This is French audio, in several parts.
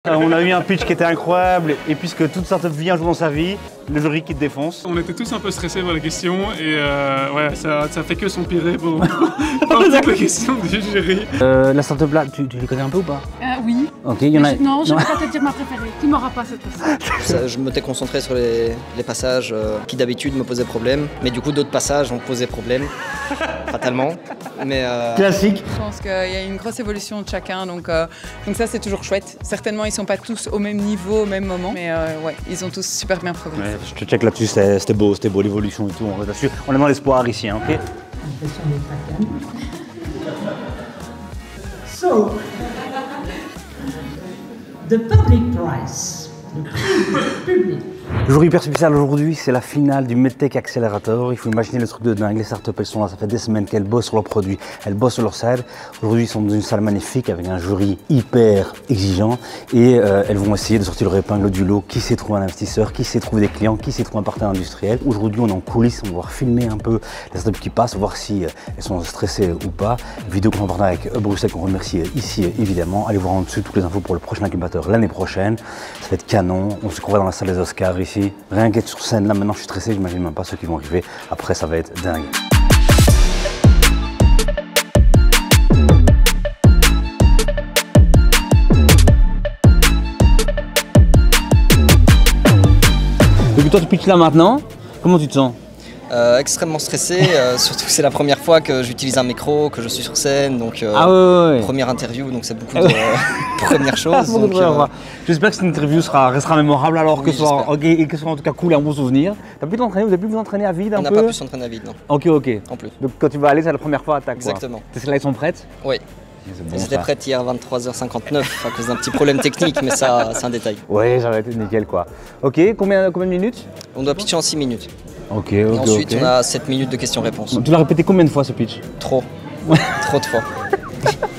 On a eu un pitch qui était incroyable et puisque toute startup vit un jour dans sa vie, le jury qui te défonce. On était tous un peu stressés par les questions et ouais, ça fait que s'empirer pour toutes les questions du jury. La startup là, tu les connais un peu ou pas? Oui. Ok, il y en a. Non, je ne vais pas te dire ma préférée. Tu m'auras pas cette fois. Je m'étais concentré sur les passages qui d'habitude me posaient problème, mais du coup d'autres passages ont posé problème, fatalement. Mais Classique. Je pense qu'il y a une grosse évolution de chacun, donc ça c'est toujours chouette. Certainement ils sont pas tous au même niveau, au même moment, mais ouais, ils ont tous super bien progressé. Ouais, je te check là-dessus, c'était beau l'évolution et tout, on reste dessus. On est dans l'espoir ici, hein, ok? So, the public prize, le prix du public. Le jour hyper spécial aujourd'hui, c'est la finale du MedTech Accelerator. Il faut imaginer le truc de dingue. Les startups, elles sont là, ça fait des semaines qu'elles bossent sur leurs produits, elles bossent sur leur side. Aujourd'hui, ils sont dans une salle magnifique avec un jury hyper exigeant et elles vont essayer de sortir leur épingle du lot. Qui sait trouver un investisseur, qui sait trouver des clients, qui sait trouver un partenaire industriel. Aujourd'hui, on est en coulisses, on va voir filmer un peu les startups qui passent, voir si elles sont stressées ou pas. Vidéo qu'on va partager avec Bruxelles, qu'on remercie ici évidemment. Allez voir en dessous toutes les infos pour le prochain incubateur l'année prochaine. Ça va être canon. On se croit dans la salle des Oscars ici. Rien qu'être sur scène là, maintenant je suis stressé, j'imagine même pas ceux qui vont arriver. Après ça va être dingue. Depuis toi tu pitches là maintenant, comment tu te sens? extrêmement stressé, surtout que c'est la première fois que j'utilise un micro, que je suis sur scène, donc ouais. première interview, donc c'est beaucoup de premières choses. J'espère que cette interview restera mémorable alors oui, que ce soit en tout cas cool et un bon souvenir. T'as pu t'entraîner, vous avez pu vous entraîner à vide un peu? On n'a pas pu s'entraîner à vide, non. Ok. En plus. Donc quand tu vas aller, c'est la première fois à attaque. Exactement. Tes slides sont prêtes? Oui. Bon, C'était prête hier à 23h59 à cause d'un petit problème technique, mais ça c'est un détail. Ouais, ça va être nickel quoi. Ok, combien de minutes? On doit pitcher en 6 minutes. Ok. Et ensuite on a 7 minutes de questions-réponses. Tu l'as répété combien de fois ce pitch? Trop. Trop de fois.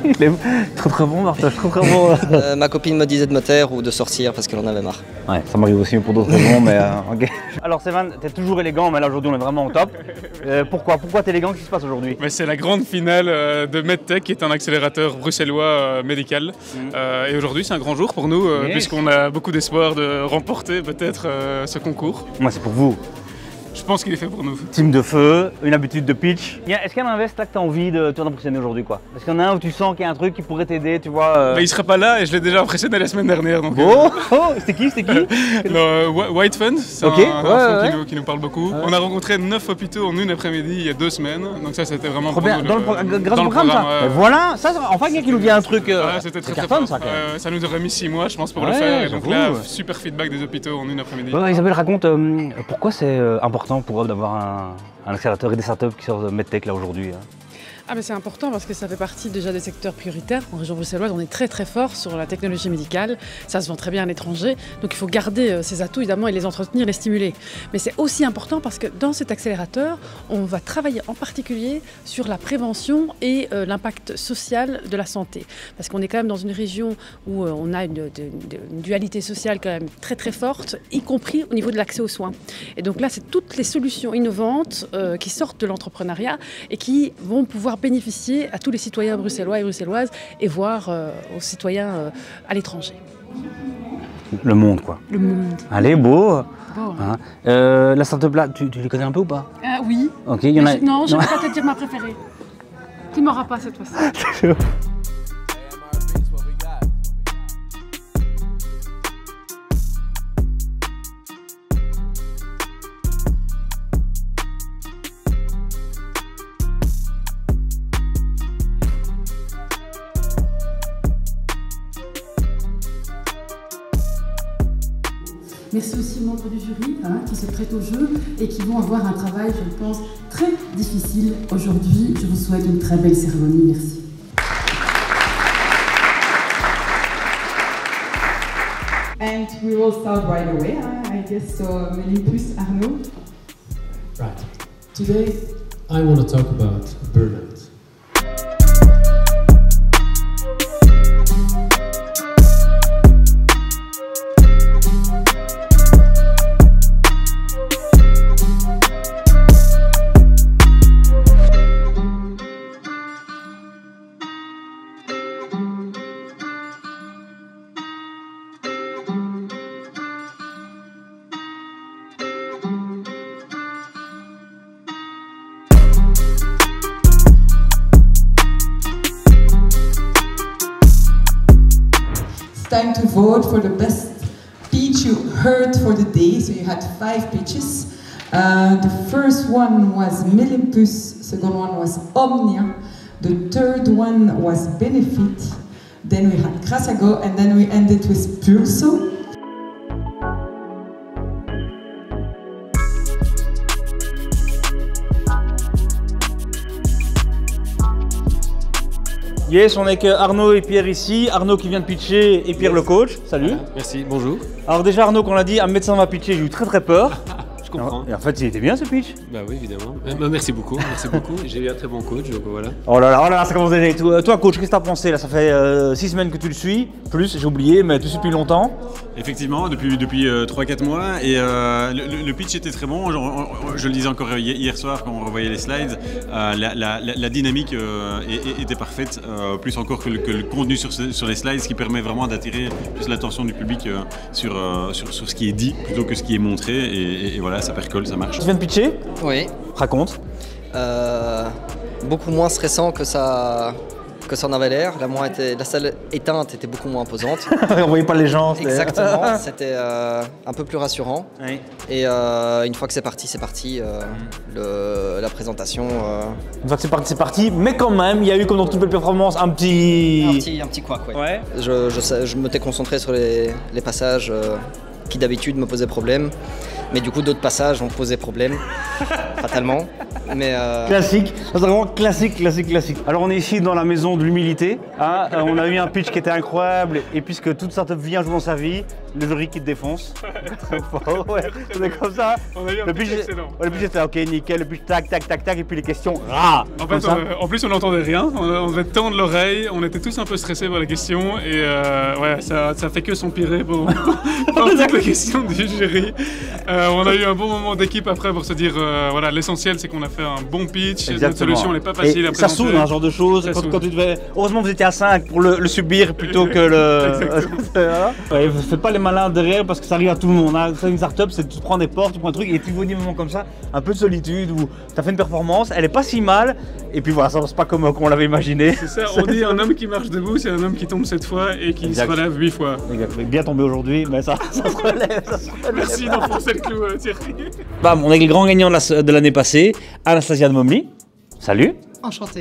Il est très bon, Martin, très bon. Ma copine me disait de me taire ou de sortir parce qu'elle en avait marre. Ouais, ça m'arrive aussi pour d'autres raisons, mais ok. Alors Sévan, t'es toujours élégant, mais là aujourd'hui on est vraiment au top. Pourquoi t'es élégant? Qu'est-ce qui se passe aujourd'hui? C'est la grande finale de MedTech, qui est un accélérateur bruxellois médical. Et aujourd'hui c'est un grand jour pour nous, puisqu'on a beaucoup d'espoir de remporter peut-être ce concours. Moi c'est pour vous. Je pense qu'il est fait pour nous. Team de feu, une habitude de pitch. Est-ce qu'il y a un invest là que tu as envie de t'impressionner aujourd'hui quoi? Est-ce qu'il y en a un où tu sens qu'il y a un truc qui pourrait t'aider, tu vois Mais il sera pas là et je l'ai déjà impressionné la semaine dernière. Donc, c'était qui? White Fund, c'est un fonds qui nous parle beaucoup. On a rencontré 9 hôpitaux en une après-midi il y a 2 semaines. Donc ça c'était vraiment trop bien. Dans le programme ça. Voilà, ça enfin quelqu'un qui nous dit un truc. C'était très fort. Ça nous aurait mis 6 mois je pense pour le faire. Et donc là, super feedback des hôpitaux en une après-midi. Isabelle, raconte pourquoi c'est important pour eux d'avoir un accélérateur et des startups qui sortent de MedTech là aujourd'hui. C'est important parce que ça fait partie déjà des secteurs prioritaires. En région bruxelloise, on est très fort sur la technologie médicale. Ça se vend très bien à l'étranger. Donc il faut garder ces atouts évidemment et les entretenir, les stimuler. Mais c'est aussi important parce que dans cet accélérateur, on va travailler en particulier sur la prévention et l'impact social de la santé. Parce qu'on est quand même dans une région où on a une dualité sociale quand même très forte, y compris au niveau de l'accès aux soins. Et donc là, c'est toutes les solutions innovantes qui sortent de l'entrepreneuriat et qui vont pouvoir bénéficier à tous les citoyens bruxellois et bruxelloises et voire aux citoyens à l'étranger. Le monde quoi. Le monde. Allez, beau. Hein. La startup là, tu les connais un peu ou pas? Oui. Ok, il y en a. Non, je ne vais pas te dire ma préférée. Tu m'auras pas cette fois-ci. Merci aussi aux membres du jury qui se prêtent au jeu et qui vont avoir un travail, je pense, très difficile aujourd'hui. Je vous souhaite une très belle cérémonie. Merci. And we will start right away, I guess, so Méline plus Arnaud. Right. Today, I want to talk about burnout. time to vote for the best pitch you heard for the day. So you had 5 pitches. The first one was Millipus, second one was Omnia, the third one was Benefit, then we had Krasago, and then we ended with Pulso. Yes, on est que Arnaud et Pierre ici. Arnaud qui vient de pitcher et Pierre le coach. Salut. Merci, bonjour. Alors déjà Arnaud, quand on l'a dit, un médecin va pitcher, j'ai eu très très peur. Je comprends. Et en fait, il était bien ce pitch. Bah oui, évidemment. Merci beaucoup, J'ai eu un très bon coach, donc voilà. Oh là là, ça commence déjà. Toi coach, qu'est-ce que t'as pensé là? Ça fait 6 semaines que tu le suis, plus j'ai oublié, mais tu le suis depuis longtemps. Effectivement, depuis 3-4 mois, et le pitch était très bon. Je le disais encore hier soir quand on revoyait les slides, la dynamique était parfaite, plus encore que le contenu sur les slides, ce qui permet vraiment d'attirer plus l'attention du public sur ce qui est dit plutôt que ce qui est montré, et voilà, ça percole, ça marche. Tu viens de pitcher? Oui. Raconte. Beaucoup moins stressant que ça en avait l'air. La salle éteinte était beaucoup moins imposante. On voyait pas les gens. Exactement, c'était un peu plus rassurant. Oui. Et une fois que c'est parti, la présentation... Une fois que c'est parti, mais quand même, il y a eu comme dans toute belle performance un petit couac, ouais. Je m'étais concentré sur les passages qui d'habitude me posaient problème. Mais du coup, d'autres passages ont posé problème, fatalement. Mais Classique, c'est vraiment classique. Alors on est ici dans la maison de l'humilité. Hein, on a eu un pitch qui était incroyable, et puisque toute startup vient jouer dans sa vie, le jury qui te défonce. Ouais, c'est comme ça. On a eu un pitch excellent. Le pitch était ok, nickel, le pitch tac, et puis les questions. En plus, on n'entendait rien, on devait tendre l'oreille, on était tous un peu stressés par les questions, et ouais, ça fait que s'empirer pour toutes les questions du jury. On a eu un bon moment d'équipe après pour se dire, voilà, l'essentiel c'est qu'on a fait un bon pitch. Exactement. Notre solution n'est pas facile à présenter. Ça soude, un genre de choses. Quand tu devais... Heureusement vous étiez à 5 pour le subir plutôt que le... Ouais, vous faites pas les malins derrière parce que ça arrive à tout le monde. Hein. Une startup, c'est tu prends des portes, tu prends un truc, et tu vois des moments comme ça, un peu de solitude où tu as fait une performance, elle est pas si mal, et puis voilà, ça passe pas comme on l'avait imaginé. C'est ça, on dit un homme qui marche debout, c'est un homme qui tombe 7 fois et qui se relève 8 fois. Exact. Bien tombé aujourd'hui, mais ça se relève. Merci d'enfoncer le clou, Thierry. Bam, on est le grand gagnant de l'année passée, Anastasia de Momly. Salut. Enchanté.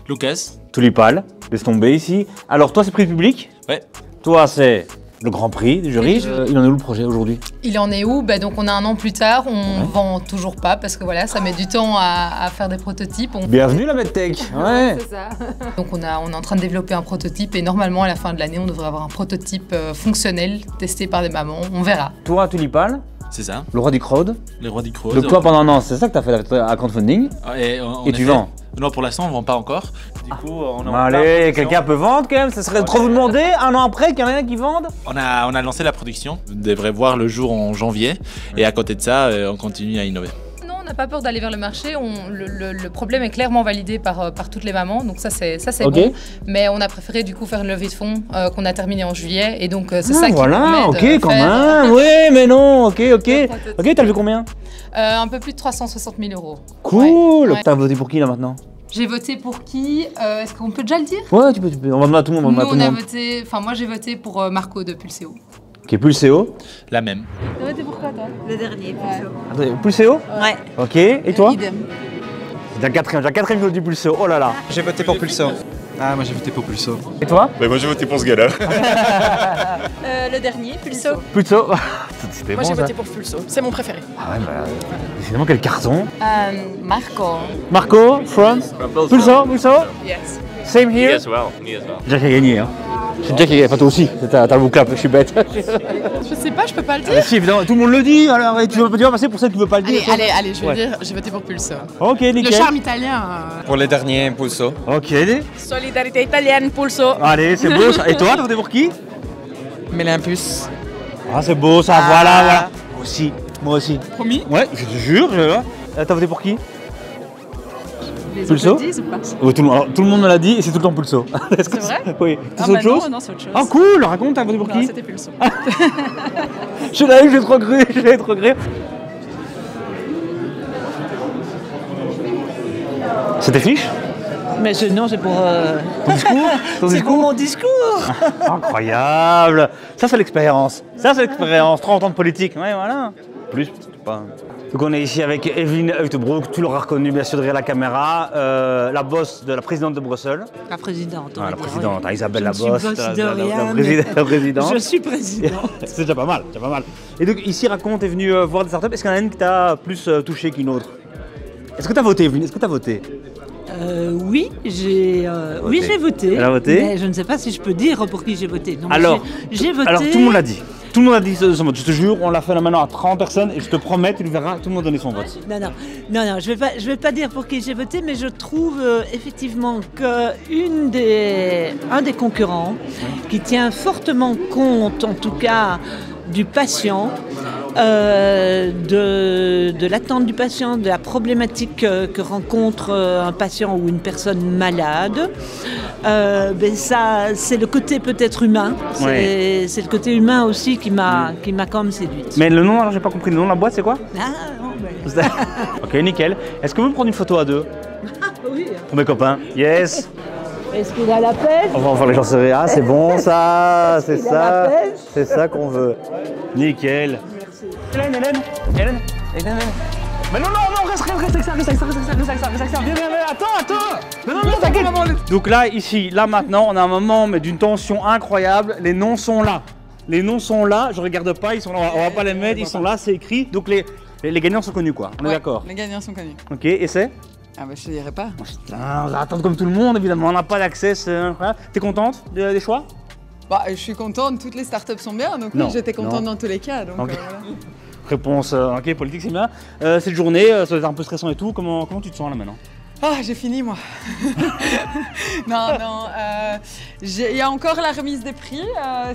Lucas. Tulipal, laisse tomber ici. Alors toi c'est prix public? Ouais. Toi c'est le grand prix du jury. Il en est où le projet aujourd'hui? Il en est où? Donc on a un an plus tard, on vend toujours pas parce que voilà, ça met du temps à faire des prototypes. Bienvenue la MedTech. Ouais. C'est ça. Donc on est en train de développer un prototype, et normalement à la fin de l'année on devrait avoir un prototype fonctionnel testé par des mamans. On verra. Toi Tulipal? C'est ça. Le roi du crowd. Le roi du crowd. Donc toi pendant un an, c'est ça que tu as fait à crowdfunding. Et tu vends? Non, pour l'instant on vend pas encore. Du coup, on a allez, quelqu'un peut vendre quand même, ça serait trop vous demander, un an après qu'il y en a un qui vendent. On a lancé la production, on devrait voir le jour en janvier, et à côté de ça, on continue à innover. Non, on n'a pas peur d'aller vers le marché, le problème est clairement validé par toutes les mamans, donc ça c'est bon. Mais on a préféré du coup faire une levée de fonds qu'on a terminée en juillet, et donc c'est ça qui voilà, nous permet quand même, oui, mais non, ok, t'as levé combien? Un peu plus de 360 000 €. Cool. T'as voté pour qui là maintenant? J'ai voté pour qui? Est-ce qu'on peut déjà le dire? Ouais, tu peux. On va demander à tout le monde. Moi j'ai voté pour Marco de Pulseo. Qui est Pulseo? La même. T'as voté pour quoi toi? Le dernier, Pulseo. Attendez, Pulseo? Ouais. Ok, et toi? Idem. J'ai un quatrième vote du Pulseo, oh là là. J'ai voté pour Pulseo. Ah, moi j'ai voté pour Pulseo. Et toi? Moi j'ai voté pour ce gars-là. Le dernier, Pulseo. Pulseo. Moi j'ai voté pour Pulseo, c'est mon préféré. Ah ouais, bah, finalement quel carton. Marco. Marco, from Pulseo? Yes. Same here? Me as well. Jack a gagné, hein. C'est Jack qui a gagné, enfin toi aussi, t'as le clap, je suis bête. Je sais pas, je peux pas le dire. Si, évidemment, tout le monde le dit, alors tu vas passer pour celle qui veut pas le dire. Allez, je vais dire, j'ai voté pour Pulseo. Ok, nickel. Le charme italien. Pour les derniers, Pulseo. Ok. Solidarité italienne, Pulseo. Allez, c'est beau ça. Et toi, t'as voté pour qui? Mélimpus. Ah, c'est beau ça, voilà. Moi aussi. Promis? Ouais, je te jure, t'as voté pour qui? Les Pulseo? autres le disent ou pas? Oui, tout le monde me l'a dit et c'est tout le temps Pulseo. C'est vrai? Oui. C'est autre chose? Non, c'est autre chose. Ah cool, raconte, t'as voté pour qui? Non, c'était Pulseo. Je l'avais, j'ai trop cru. C'était fiche? Mais non, c'est pour... Ton discours C'est pour mon discours. Incroyable. Ça, c'est l'expérience. Ça, c'est l'expérience. 30 ans de politique. Ouais, voilà. Plus, pas... Donc on est ici avec Evelien Uytebroek, tu l'auras reconnu bien sûr derrière la caméra, la boss de la présidente de Bruxelles. La présidente, la présidente, oui. Isabelle la boss, la présidente. Je suis présidente. C'est déjà pas mal, c'est pas mal. Et donc ici, raconte, t'es venu voir des startups, est-ce qu'il y en a une qui t'a plus touché qu'une autre? Est-ce que tu as voté, Evelien? Est-ce que tu as voté? Oui, j'ai voté. Elle a voté. Mais je ne sais pas si je peux dire pour qui j'ai voté. Non, alors, j'ai voté. Alors tout le monde l'a dit. Tout le monde a dit ce mot. Je te jure, on l'a fait là maintenant à 30 personnes et je te promets, tu le verras, tout le monde a donné son vote. Non, je vais pas dire pour qui j'ai voté, mais je trouve effectivement qu'un des concurrents qui tient fortement compte, en tout cas, du patient, de l'attente du patient, de la problématique que rencontre un patient ou une personne malade. Ça, c'est le côté peut-être humain. C'est le côté humain aussi qui m'a quand même séduite. Mais le nom, alors j'ai pas compris, le nom de la boîte, c'est quoi? Non, Ok, nickel. Est-ce que vous pouvez prendre une photo à deux? Oui. Pour mes copains. Yes. Est-ce qu'il a la pêche? On va faire les gens se rire. Ah, c'est bon ça, c'est ça. C'est ça qu'on veut. Nickel. Merci. Hélène. Mais non, reste avec ça, viens, attends. Non, t'inquiète. Donc là, maintenant, on a un moment mais d'une tension incroyable. Les noms sont là. Je regarde pas, ils sont là, on va pas les mettre, ils sont là, c'est écrit. Donc les gagnants sont connus, quoi. On est d'accord? Les gagnants sont connus. Ok, et c'est? Ah bah je te dirai pas. Putain, on va attendre comme tout le monde, évidemment, on n'a pas d'accès, c'est incroyable. T'es contente des choix? Bah, je suis contente, toutes les startups sont bien, donc oui, j'étais contente dans tous les cas. Donc, okay. Voilà. Réponse, ok, politique c'est bien. Cette journée, ça va être un peu stressant et tout, comment tu te sens là maintenant? Ah, j'ai fini moi. Non, il y a encore la remise des prix,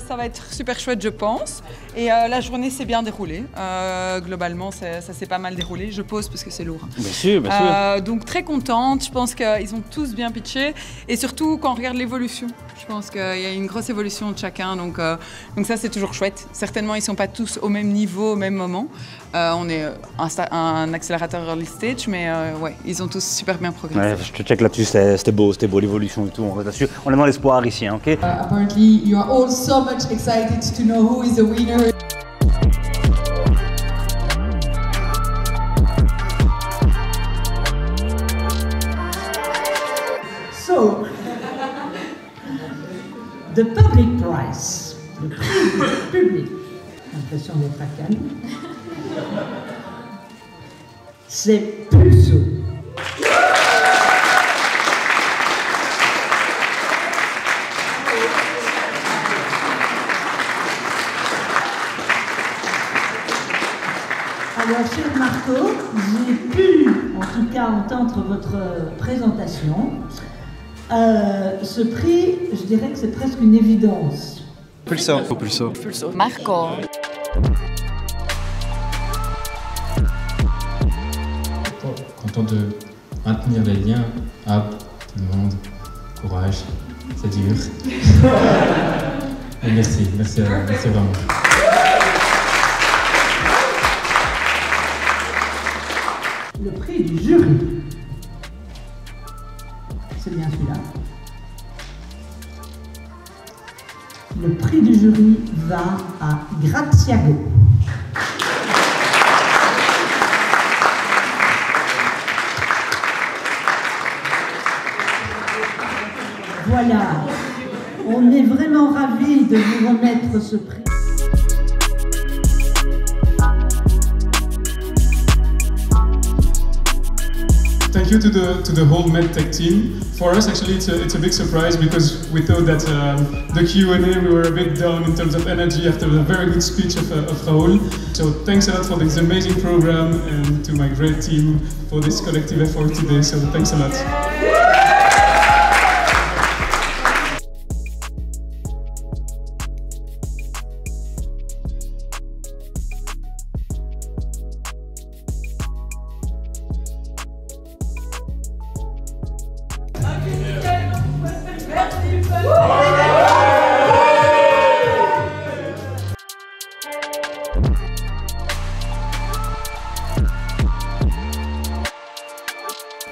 ça va être super chouette je pense. Et la journée s'est bien déroulée, globalement ça s'est pas mal déroulé, je pose parce que c'est lourd. Bien sûr. Donc très contente, je pense qu'ils ont tous bien pitché et surtout quand on regarde l'évolution, je pense qu'il y a une grosse évolution de chacun, donc ça c'est toujours chouette. Certainement ils sont pas tous au même niveau, au même moment. On est un accélérateur early stage, mais ouais, ils ont tous super bien progressé. Ouais, je te check là-dessus, c'était beau l'évolution et tout, on est dans l'espoir ici, hein, ok? Apparently you are all so much excited to know who is the winner. So, the public prize, le prix du public, l'impression d'être à Cannes, c'est Pulso. Alors, cher Marco, j'ai pu, en tout cas, entendre votre présentation. Ce prix, je dirais que c'est presque une évidence. Pulso. Marco. Content de maintenir les liens. Ah, tout le monde, courage, c'est dur. Et merci vraiment. Le prix du jury. C'est bien celui-là. Le prix du jury va à Graziago. Voilà, on est vraiment ravis de vous remettre ce prix. Thank you to the whole MedTech team. For us, actually, it's a big surprise because we thought that the Q&A we were a bit down in terms of energy after the very good speech of Raoul. So thanks a lot for this amazing program and to my great team for this collective effort today. So thanks a lot.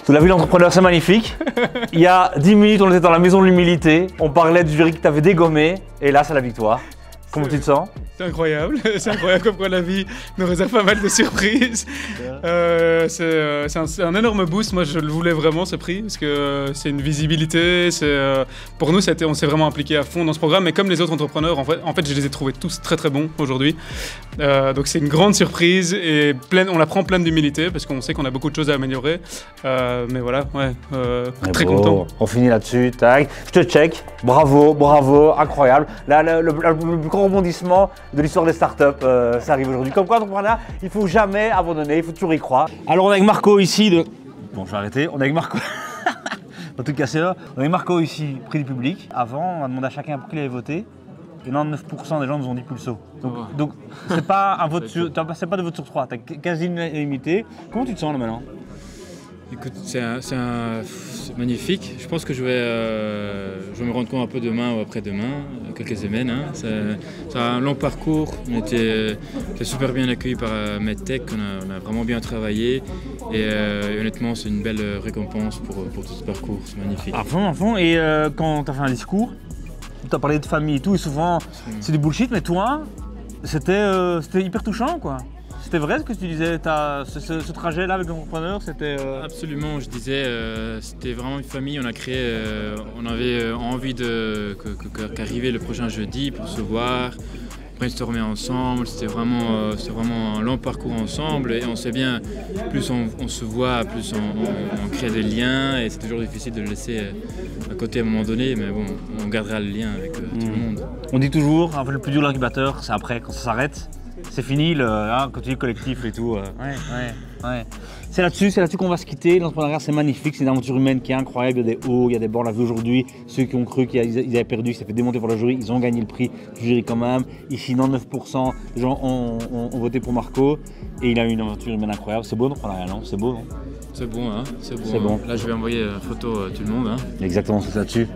Tu l'as vu, l'entrepreneur, c'est magnifique. Il y a 10 minutes, on était dans la maison de l'humilité. On parlait du jury que tu avais dégommé. Et là, c'est la victoire. Comment tu te sens? C'est incroyable, c'est incroyable comme quoi la vie nous réserve pas mal de surprises. C'est un énorme boost, moi je le voulais vraiment ce prix, parce que c'est une visibilité, pour nous on s'est vraiment impliqué à fond dans ce programme, mais comme les autres entrepreneurs, en fait je les ai trouvés tous très très bons aujourd'hui. Donc c'est une grande surprise et on la prend pleine d'humilité, parce qu'on sait qu'on a beaucoup de choses à améliorer. Mais voilà, ouais, très content. On finit là-dessus, tac. Je te check, bravo, incroyable. Là, le plus grand rebondissement de l'histoire des startups, ça arrive aujourd'hui. Comme quoi, entrepreneur, il ne faut jamais abandonner, il faut toujours y croire. Alors on est avec Marco ici de... Bon, je vais arrêter. On est avec Marco... En tout cas, c'est là. On est avec Marco ici, prix du public. Avant, on a demandé à chacun pour qui il avait voté. Et 99% des gens nous ont dit Pulso. Donc c'est pas un vote sur... C'est pas de vote sur 3, tu as quasi une unanimité. Comment tu te sens là maintenant? Écoute, c'est magnifique. Je pense que je vais me rendre compte un peu demain ou après-demain, quelques semaines. Hein. C'est un long parcours. On était super bien accueillis par MedTech. On a vraiment bien travaillé. Et honnêtement, c'est une belle récompense pour tout ce parcours. C'est magnifique. À fond. Et quand tu as fait un discours, tu as parlé de famille et tout. Et souvent, c'est du bullshit. Mais toi, c'était hyper touchant, quoi. C'était vrai ce que tu disais, ce trajet-là avec l'entrepreneur, c'était... Absolument, je disais, c'était vraiment une famille, on a créé, on avait envie qu'arriver le prochain jeudi pour se voir, brainstormer ensemble, c'était vraiment un long parcours ensemble et on sait bien, plus on se voit, plus on crée des liens et c'est toujours difficile de le laisser à côté à un moment donné, mais bon, on gardera le lien avec tout le monde. On dit toujours, le plus dur de l'incubateur, c'est après, quand ça s'arrête. C'est fini, quand tu dis collectif et tout. Ouais. C'est là-dessus qu'on va se quitter. L'entrepreneuriat, c'est magnifique, c'est une aventure humaine qui est incroyable. Il y a des hauts, il y a des bas. On l'a vu aujourd'hui. Ceux qui ont cru qu'ils avaient perdu, ils s'est fait démonter par le jury. Ils ont gagné le prix du jury quand même. Ici, 99% des gens ont voté pour Marco. Et il a eu une aventure humaine incroyable. C'est beau l'entrepreneuriat, non? C'est beau, non? C'est bon, hein? C'est bon. Là, je vais envoyer la photo à tout le monde. Hein. Exactement, c'est là-dessus.